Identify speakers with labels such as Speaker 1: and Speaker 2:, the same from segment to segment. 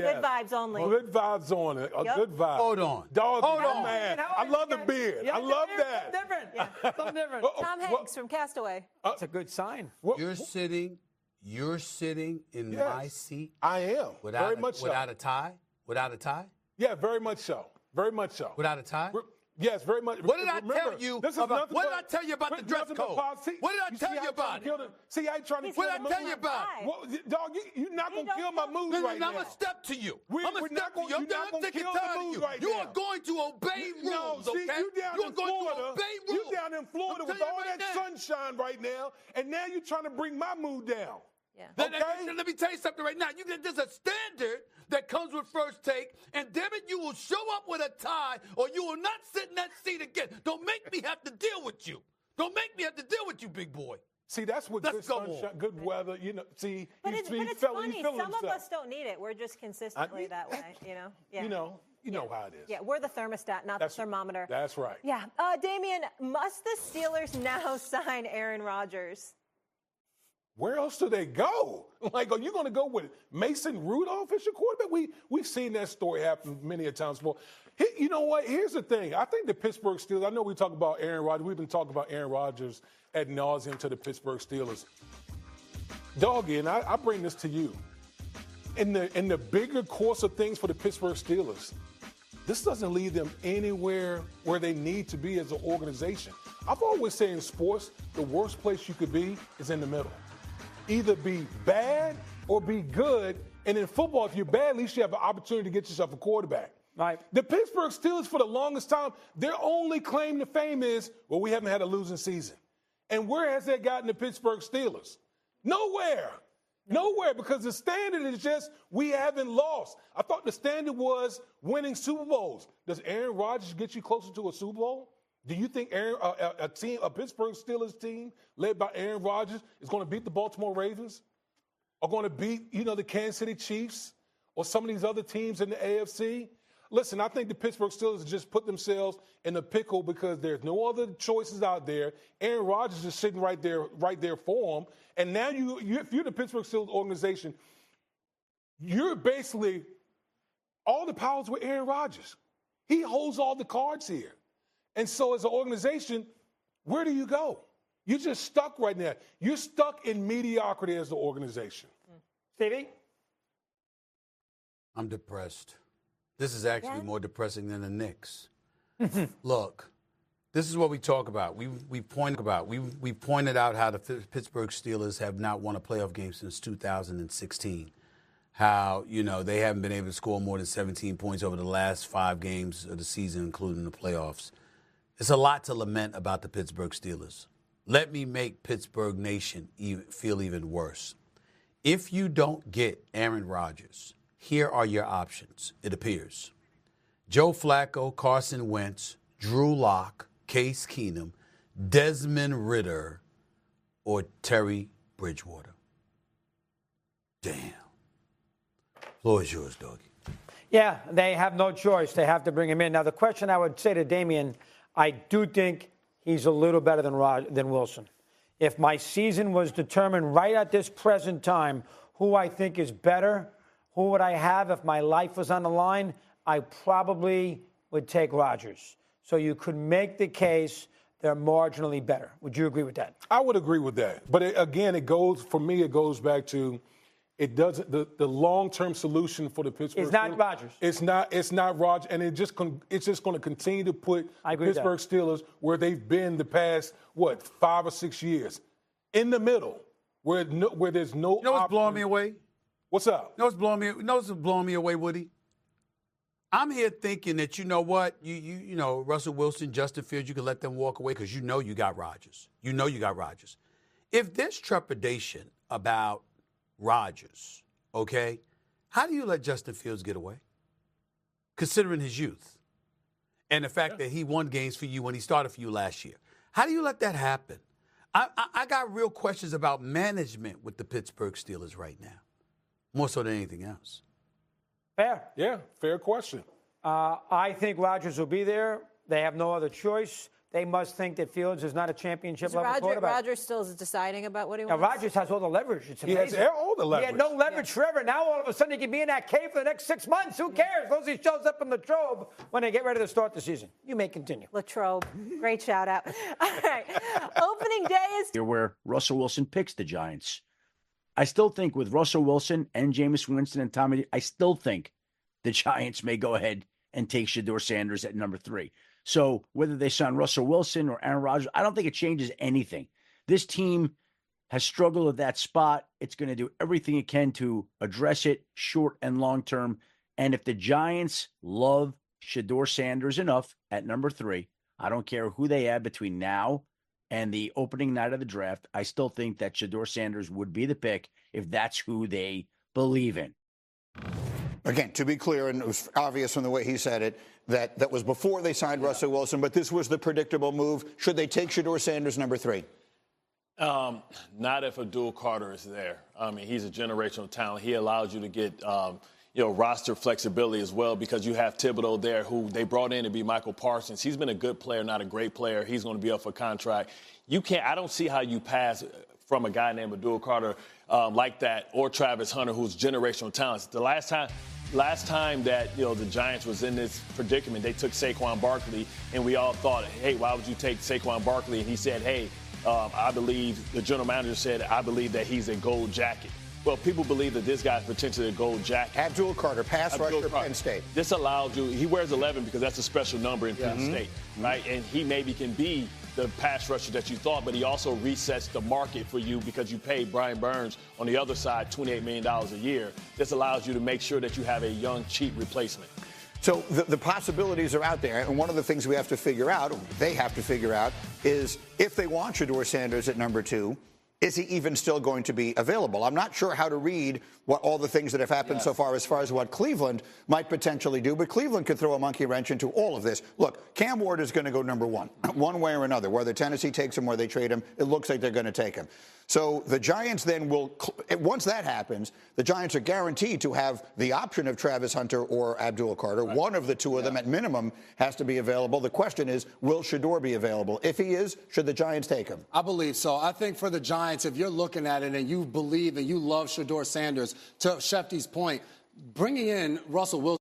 Speaker 1: Good vibes only.
Speaker 2: Good vibes on it. Good vibe.
Speaker 3: Hold on.
Speaker 2: Dog,
Speaker 3: Hold on.
Speaker 2: man. I love the beard.
Speaker 4: Yeah,
Speaker 2: I love that.
Speaker 4: Something different. Yeah, something different.
Speaker 1: Tom Hanks from Castaway.
Speaker 4: That's a good sign.
Speaker 3: You're sitting in my seat.
Speaker 2: I am. Very much so.
Speaker 3: Without a tie? Without a tie?
Speaker 2: Yeah, very much so. Very much so.
Speaker 3: Without a tie?
Speaker 2: Yes, very much.
Speaker 3: What did I tell you about? What did I tell you about the dress code? What did I tell you about it?
Speaker 2: See, I ain't trying to kill the mood.
Speaker 3: What did I tell you about it?
Speaker 2: Well, dog, you're not going to kill my mood right now.
Speaker 3: I'm going to step to you.
Speaker 2: We're
Speaker 3: I'm going to step to you. I'm
Speaker 2: not
Speaker 3: sick and
Speaker 2: kill the
Speaker 3: tired of
Speaker 2: mood
Speaker 3: you.
Speaker 2: right
Speaker 3: You
Speaker 2: now.
Speaker 3: are going to obey rules, okay?
Speaker 2: You are going to obey rules. You down in Florida with all that sunshine right now, and now you're trying to bring my mood down.
Speaker 1: Yeah.
Speaker 2: Okay?
Speaker 3: Let me tell you something right now. There's a standard that comes with First Take, and damn it, you will show up with a tie, or you will not sit in that seat again. Don't make me have to deal with you. Don't make me have to deal with you, big boy.
Speaker 2: See, that's what good sunshine, good weather, you know. See,
Speaker 1: but it's funny. Some of us don't need it. We're just consistently that way, you know. Yeah.
Speaker 2: You know how it is.
Speaker 1: Yeah, we're the thermostat, not the thermometer.
Speaker 2: That's right.
Speaker 1: Yeah. Damian, must the Steelers now sign Aaron Rodgers?
Speaker 2: Where else do they go? Like, are you going to go with Mason Rudolph as your quarterback? We've seen that story happen many a times before. You know what? Here's the thing. I think the Pittsburgh Steelers, I know we talk about Aaron Rodgers. We've been talking about Aaron Rodgers ad nauseum to the Pittsburgh Steelers. Doggy, and I bring this to you. In the bigger course of things for the Pittsburgh Steelers, this doesn't lead them anywhere where they need to be as an organization. I've always said in sports, the worst place you could be is in the middle. Either be bad or be good. And in football, if you're bad, at least you have an opportunity to get yourself a quarterback.
Speaker 4: Right.
Speaker 2: The Pittsburgh Steelers, for the longest time, their only claim to fame is, well, we haven't had a losing season. And where has that gotten the Pittsburgh Steelers? Nowhere. Nowhere, because the standard is just we haven't lost. I thought the standard was winning Super Bowls. Does Aaron Rodgers get you closer to a Super Bowl? Do you think a Pittsburgh Steelers team led by Aaron Rodgers is going to beat the Baltimore Ravens? Or going to beat, the Kansas City Chiefs? Or some of these other teams in the AFC? Listen, I think the Pittsburgh Steelers just put themselves in a pickle because there's no other choices out there. Aaron Rodgers is sitting right there for them. And now if you're the Pittsburgh Steelers organization, you're basically all the powers with Aaron Rodgers. He holds all the cards here. And so as an organization, where do you go? You're just stuck right now. You're stuck in mediocrity as an organization.
Speaker 4: Stevie?
Speaker 3: I'm depressed. This is actually more depressing than the Knicks. Look, this is what we talk about. We pointed out how the Pittsburgh Steelers have not won a playoff game since 2016. How, they haven't been able to score more than 17 points over the last 5 games of the season, including the playoffs. It's a lot to lament about the Pittsburgh Steelers. Let me make Pittsburgh Nation feel even worse. If you don't get Aaron Rodgers, here are your options, it appears. Joe Flacco, Carson Wentz, Drew Lock, Case Keenum, Desmond Ridder, or Terry Bridgewater. Damn. Floor is yours, Doggy.
Speaker 4: Yeah, they have no choice. They have to bring him in. Now, the question I would say to Damian, I do think he's a little better than Wilson. If my season was determined right at this present time who I think is better, who would I have if my life was on the line, I probably would take Rodgers. So you could make the case they're marginally better. Would you agree with that?
Speaker 2: I would agree with that. But it goes back to it doesn't the long-term solution for the Pittsburgh
Speaker 4: It's not
Speaker 2: Steelers,
Speaker 4: Rodgers.
Speaker 2: It's not Rodgers, and it's just going to continue to put Pittsburgh Steelers where they've been the past 5 or 6 years, in the middle, where there's no.
Speaker 3: You know what's blowing me away?
Speaker 2: What's up?
Speaker 3: You know what's blowing me away, Woody? I'm here thinking that you know Russell Wilson, Justin Fields, you can let them walk away because you got Rodgers. You got Rodgers. If there's trepidation about Rodgers, okay, how do you let Justin Fields get away? Considering his youth and the fact that he won games for you when he started for you last year. How do you let that happen? I got real questions about management with the Pittsburgh Steelers right now, more so than anything else.
Speaker 4: Fair.
Speaker 2: Yeah, fair question.
Speaker 4: I think Rodgers will be there. They have no other choice. they must think that Fields is not a championship-level quarterback.
Speaker 1: Rodgers still is deciding about what he
Speaker 4: Now,
Speaker 1: wants.
Speaker 4: Rodgers has all the leverage. It's amazing.
Speaker 2: He has all the leverage.
Speaker 4: He had no leverage forever. Now, all of a sudden, he can be in that cave for the next 6 months. Who cares? As long as he shows up in Latrobe when they get ready to start the season. You may continue.
Speaker 1: Latrobe. Great shout-out. All right. Opening day is...
Speaker 5: Here where Russell Wilson picks the Giants. I still think with Russell Wilson and Jameis Winston and Tommy, I still think the Giants may go ahead and take Shedeur Sanders at number 3. So whether they sign Russell Wilson or Aaron Rodgers, I don't think it changes anything. This team has struggled at that spot. It's going to do everything it can to address it short and long term. And if the Giants love Shedeur Sanders enough at number 3, I don't care who they add between now and the opening night of the draft, I still think that Shedeur Sanders would be the pick if that's who they believe in.
Speaker 6: Again, to be clear, and it was obvious from the way he said it, that was before they signed Russell Wilson, but this was the predictable move. Should they take Shedeur Sanders number 3?
Speaker 7: Not if Abdul Carter is there. I mean, he's a generational talent. He allows you to get, roster flexibility as well because you have Thibodeau there who they brought in to be Michael Parsons. He's been a good player, not a great player. He's going to be up for contract. I don't see how you pass from a guy named Abdul Carter like that or Travis Hunter, who's generational talents. The last time that, the Giants was in this predicament, they took Saquon Barkley, and we all thought, hey, why would you take Saquon Barkley? And he said, hey, I believe, the general manager said, I believe that he's a gold jacket. Well, people believe that this guy's potentially a gold jacket.
Speaker 6: Abdul Carter, pass rusher, Penn State.
Speaker 7: This allows you, he wears 11 because that's a special number in Penn State, right? And he maybe can be the pass rusher that you thought, but he also resets the market for you because you pay Brian Burns on the other side $28 million a year. This allows you to make sure that you have a young, cheap replacement.
Speaker 6: So the possibilities are out there, and one of the things we have to figure out, or they have to figure out, is if they want Shedeur Sanders at number 2, is he even still going to be available? I'm not sure how to read what all the things that have happened so far as what Cleveland might potentially do, but Cleveland could throw a monkey wrench into all of this. Look, Cam Ward is going to go number 1, one way or another. Whether Tennessee takes him, where they trade him, it looks like they're going to take him. So the Giants then will, once that happens, the Giants are guaranteed to have the option of Travis Hunter or Abdul Carter. Right. One of the two of them at minimum has to be available. The question is, will Shedeur be available? If he is, should the Giants take him?
Speaker 8: I believe so. I think for the Giants, if you're looking at it and you believe and you love Shedeur Sanders, to Shefty's point, bringing in Russell Wilson.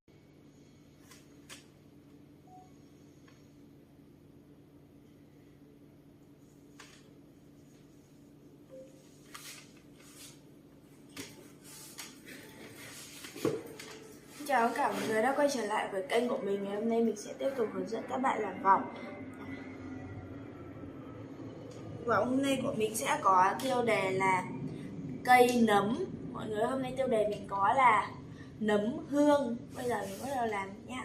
Speaker 9: Chào cả mọi người đã quay trở lại với kênh của mình. Ngày hôm nay mình sẽ tiếp tục hướng dẫn các bạn làm vòng. Vòng hôm nay của mình sẽ có tiêu đề là cây nấm. Mọi người, hôm nay tiêu đề mình có là nấm hương. Bây giờ mình bắt đầu làm nhé.